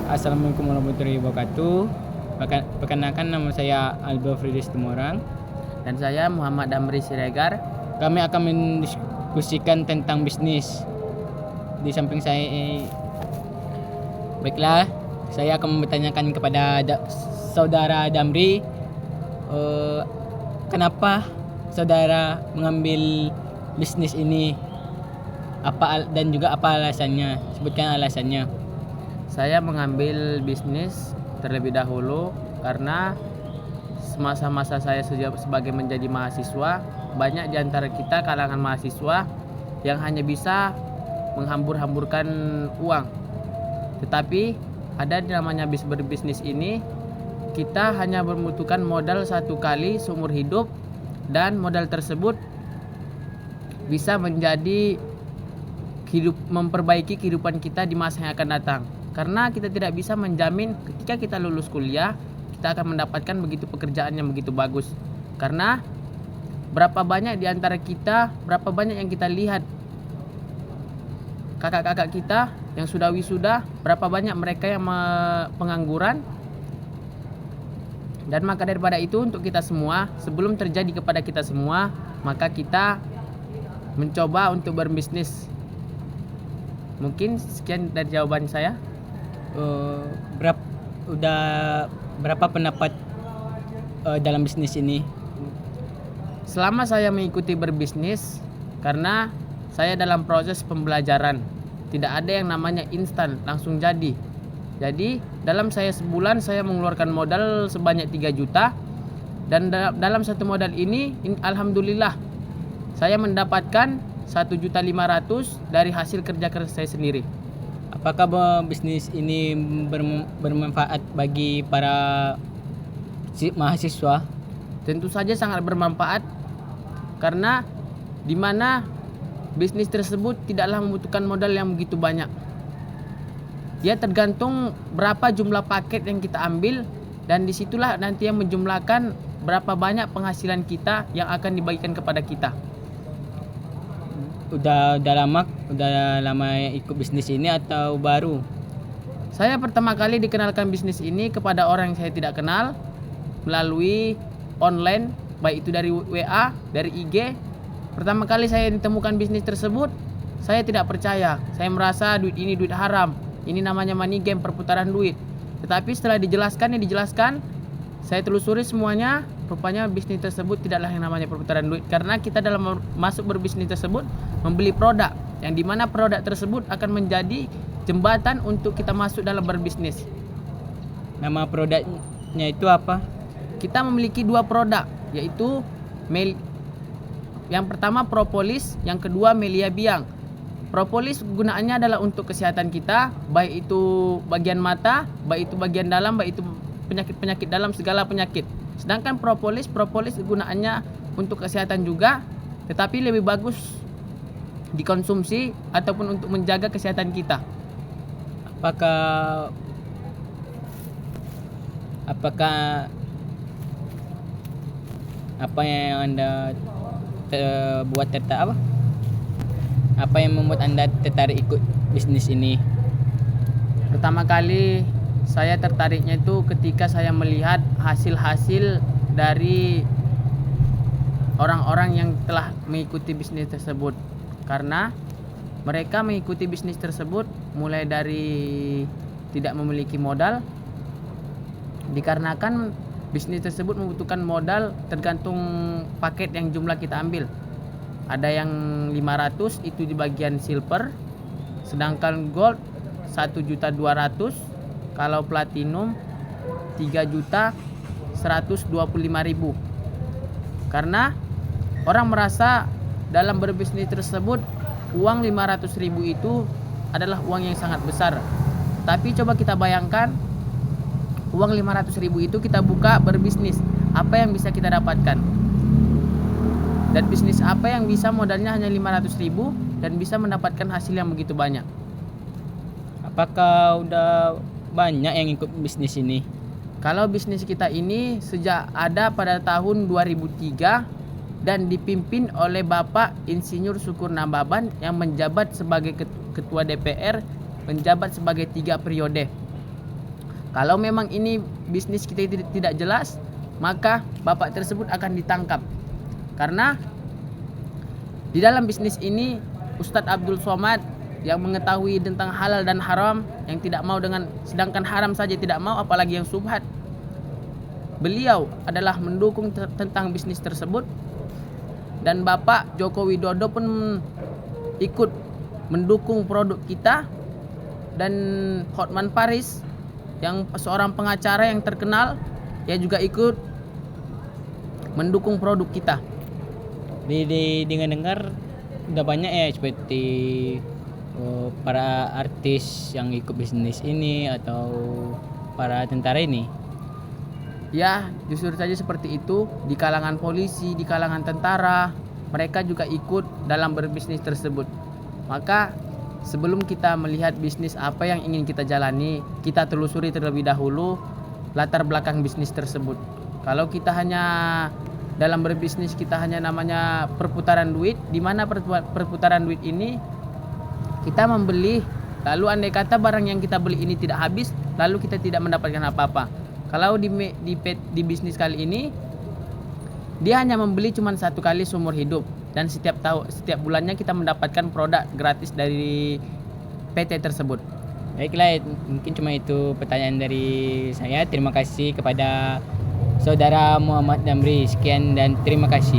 Assalamualaikum warahmatullahi wabarakatuh. Perkenalkan, nama saya Aldo Fridis Tumorang. Dan saya Muhammad Damri Siregar. Kami akan mendiskusikan tentang bisnis. Di samping saya, baiklah, saya akan bertanyakan kepada saudara Damri, kenapa saudara mengambil bisnis ini? Dan juga apa alasannya? Sebutkan alasannya. Saya mengambil bisnis terlebih dahulu karena semasa-masa saya sebagai menjadi mahasiswa, banyak di antara kita kalangan mahasiswa yang hanya bisa menghambur-hamburkan uang. Tetapi ada namanya berbisnis ini, kita hanya membutuhkan modal satu kali seumur hidup, dan modal tersebut bisa menjadi memperbaiki kehidupan kita di masa yang akan datang. Karena kita tidak bisa menjamin ketika kita lulus kuliah kita akan mendapatkan begitu pekerjaan yang begitu bagus. Karena berapa banyak di antara kita, berapa banyak yang kita lihat kakak-kakak kita yang sudah wisuda, berapa banyak mereka yang pengangguran. Dan maka daripada itu, untuk kita semua, sebelum terjadi kepada kita semua, maka kita mencoba untuk berbisnis. Mungkin sekian dari jawaban saya. Berapa pendapat dalam bisnis ini? Selama saya mengikuti berbisnis, karena saya dalam proses pembelajaran, tidak ada yang namanya instan langsung jadi. Jadi dalam saya sebulan saya mengeluarkan modal sebanyak 3 juta, dan dalam satu modal ini alhamdulillah saya mendapatkan 1.500.000 dari hasil kerja keras saya sendiri. Apakah bisnis ini bermanfaat bagi para mahasiswa? Tentu saja sangat bermanfaat, karena di mana bisnis tersebut tidaklah membutuhkan modal yang begitu banyak. Dia tergantung berapa jumlah paket yang kita ambil, dan disitulah nanti yang menjumlahkan berapa banyak penghasilan kita yang akan dibagikan kepada kita. Udah lama ikut bisnis ini atau baru? Saya pertama kali dikenalkan bisnis ini kepada orang yang saya tidak kenal melalui online, baik itu dari WA, dari IG. Pertama kali saya ditemukan bisnis tersebut, saya tidak percaya. Saya merasa duit ini duit haram. Ini namanya money game, perputaran duit. Tetapi setelah dijelaskan, saya telusuri semuanya. Rupanya bisnis tersebut tidaklah yang namanya perputaran duit, karena kita dalam masuk berbisnis tersebut membeli produk, yang dimana produk tersebut akan menjadi jembatan untuk kita masuk dalam berbisnis. Nama produknya itu apa? Kita memiliki 2 produk, yaitu yang pertama propolis, yang kedua melia biang. Propolis gunaannya adalah untuk kesehatan kita, baik itu bagian mata, baik itu bagian dalam, baik itu penyakit-penyakit dalam, segala penyakit. Sedangkan propolis gunaannya untuk kesehatan juga, tetapi lebih bagus dikonsumsi ataupun untuk menjaga kesehatan kita. Apakah apa yang Anda buat tertarik apa yang membuat Anda tertarik ikut bisnis ini? Pertama kali saya tertariknya itu ketika saya melihat hasil-hasil dari orang-orang yang telah mengikuti bisnis tersebut. Karena mereka mengikuti bisnis tersebut mulai dari tidak memiliki modal, dikarenakan bisnis tersebut membutuhkan modal tergantung paket yang jumlah kita ambil. Ada yang 500 itu di bagian silver, sedangkan gold 1.200.000, kalau platinum 3.125.000. Karena orang merasa dalam berbisnis tersebut uang 500.000 itu adalah uang yang sangat besar. Tapi coba kita bayangkan, uang 500.000 itu kita buka berbisnis, apa yang bisa kita dapatkan? Dan bisnis apa yang bisa modalnya hanya 500.000 dan bisa mendapatkan hasil yang begitu banyak? Apakah udah banyak yang ikut bisnis ini? Kalau bisnis kita ini sejak ada pada tahun 2003 dan dipimpin oleh Bapak Insinyur Syukur Nababan yang menjabat sebagai Ketua DPR, menjabat sebagai 3 periode. Kalau memang ini bisnis kita tidak jelas, maka bapak tersebut akan ditangkap. Karena di dalam bisnis ini Ustadz Abdul Somad yang mengetahui tentang halal dan haram, yang tidak mau dengan, sedangkan haram saja tidak mau, apalagi yang subhat. Beliau adalah mendukung tentang bisnis tersebut, dan Bapak Joko Widodo pun ikut mendukung produk kita, dan Hotman Paris yang seorang pengacara yang terkenal, dia juga ikut mendukung produk kita. Dengan dengar udah banyak ya seperti para artis yang ikut bisnis ini atau para tentara ini. Ya, justru saja seperti itu. Di kalangan polisi, di kalangan tentara, mereka juga ikut dalam berbisnis tersebut. Maka sebelum kita melihat bisnis apa yang ingin kita jalani, kita telusuri terlebih dahulu latar belakang bisnis tersebut. Kalau kita hanya dalam berbisnis, kita hanya namanya perputaran duit, di mana perputaran duit ini kita membeli, lalu andai kata barang yang kita beli ini tidak habis, lalu kita tidak mendapatkan apa-apa. Kalau di bisnis kali ini, dia hanya membeli cuma satu kali seumur hidup, dan setiap bulannya kita mendapatkan produk gratis dari PT tersebut. Baiklah, mungkin cuma itu pertanyaan dari saya. Terima kasih kepada Saudara Muhammad Damri. Sekian dan terima kasih.